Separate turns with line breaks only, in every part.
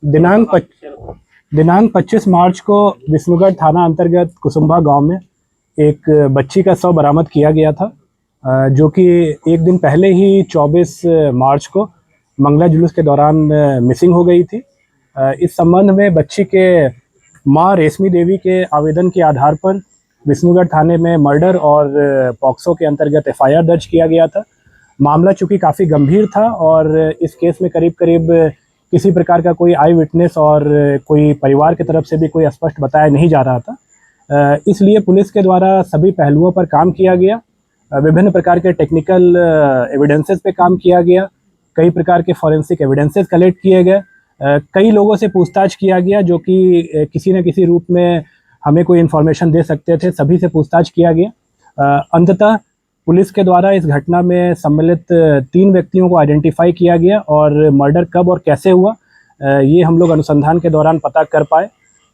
दिनांक दिनांक 25 मार्च को विष्णुगढ़ थाना अंतर्गत कुसुम्भा गांव में एक बच्ची का शव बरामद किया गया था, जो कि एक दिन पहले ही 24 मार्च को मंगला जुलूस के दौरान मिसिंग हो गई थी। इस संबंध में बच्ची के मां रेशमी देवी के आवेदन के आधार पर विष्णुगढ़ थाने में मर्डर और पॉक्सो के अंतर्गत एफआईआर दर्ज किया गया था। मामला चूँकि काफ़ी गंभीर था और इस केस में करीब करीब किसी प्रकार का कोई आई विटनेस और कोई परिवार की तरफ से भी कोई स्पष्ट बताया नहीं जा रहा था, इसलिए पुलिस के द्वारा सभी पहलुओं पर काम किया गया। विभिन्न प्रकार के टेक्निकल एविडेंसेस पे काम किया गया, कई प्रकार के फॉरेंसिक एविडेंसेस कलेक्ट किए गए, कई लोगों से पूछताछ किया गया जो कि किसी न किसी रूप में हमें कोई इन्फॉर्मेशन दे सकते थे, सभी से पूछताछ किया गया। अंततः पुलिस के द्वारा इस घटना में सम्मिलित 3 व्यक्तियों को आइडेंटिफाई किया गया और मर्डर कब और कैसे हुआ ये हम लोग अनुसंधान के दौरान पता कर पाए।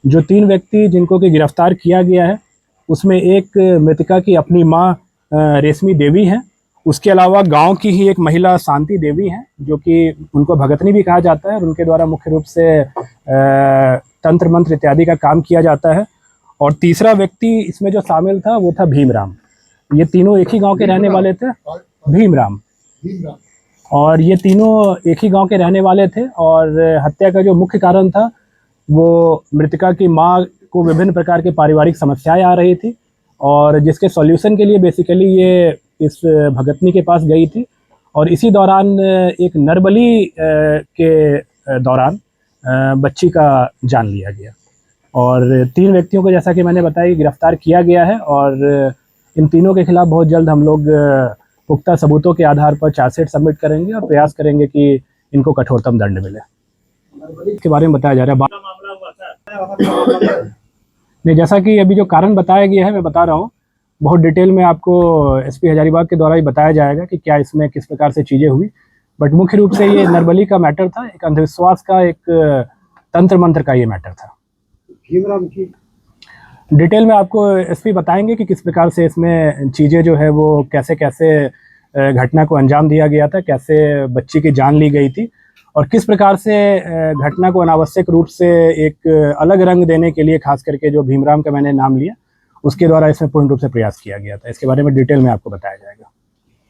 जो 3 व्यक्ति जिनको कि गिरफ्तार किया गया है, उसमें एक मृतका की अपनी मां रेशमी देवी हैं, उसके अलावा गांव की ही एक महिला शांति देवी हैं, जो कि उनको भगतनी भी कहा जाता है और उनके द्वारा मुख्य रूप से तंत्र मंत्र इत्यादि का काम किया जाता है। और तीसरा व्यक्ति इसमें जो शामिल था वो था भीमराम। ये तीनों एक ही गांव के रहने वाले थे, भीमराम। और ये तीनों एक ही गांव के रहने वाले थे और हत्या का जो मुख्य कारण था वो मृतका की मां को विभिन्न प्रकार के पारिवारिक समस्याएं आ रही थी और जिसके सॉल्यूशन के लिए बेसिकली ये इस भगतनी के पास गई थी। और इसी दौरान एक नरबली के दौरान बच्ची का जान लिया गया और 3 व्यक्तियों को जैसा कि मैंने बताया गिरफ्तार किया गया है और इन तीनों के खिलाफ बहुत जल्द हम लोग पुख्ता सबूतों के आधार पर चार्जशीट सबमिट करेंगे और प्रयास करेंगे कि इनको कठोरतम दंड मिले। इसके बारे में बताया जा रहा है नहीं, जैसा कि अभी जो कारण बताया गया है मैं बता रहा हूँ, बहुत डिटेल में आपको एसपी हजारीबाग के द्वारा ही बताया जाएगा कि क्या इसमें किस प्रकार से चीज़ें हुई। बट मुख्य रूप से ये नरबली का मैटर था, एक अंधविश्वास का, एक तंत्र मंत्र का ये मैटर था। भीमराम की डिटेल में आपको एसपी बताएंगे कि किस प्रकार से इसमें चीज़ें जो है वो कैसे कैसे घटना को अंजाम दिया गया था, कैसे बच्ची की जान ली गई थी और किस प्रकार से घटना को अनावश्यक रूप से एक अलग रंग देने के लिए खास करके जो भीमराम का मैंने नाम लिया उसके द्वारा इसमें पूर्ण रूप से प्रयास किया गया था। इसके बारे में डिटेल में आपको बताया जाएगा।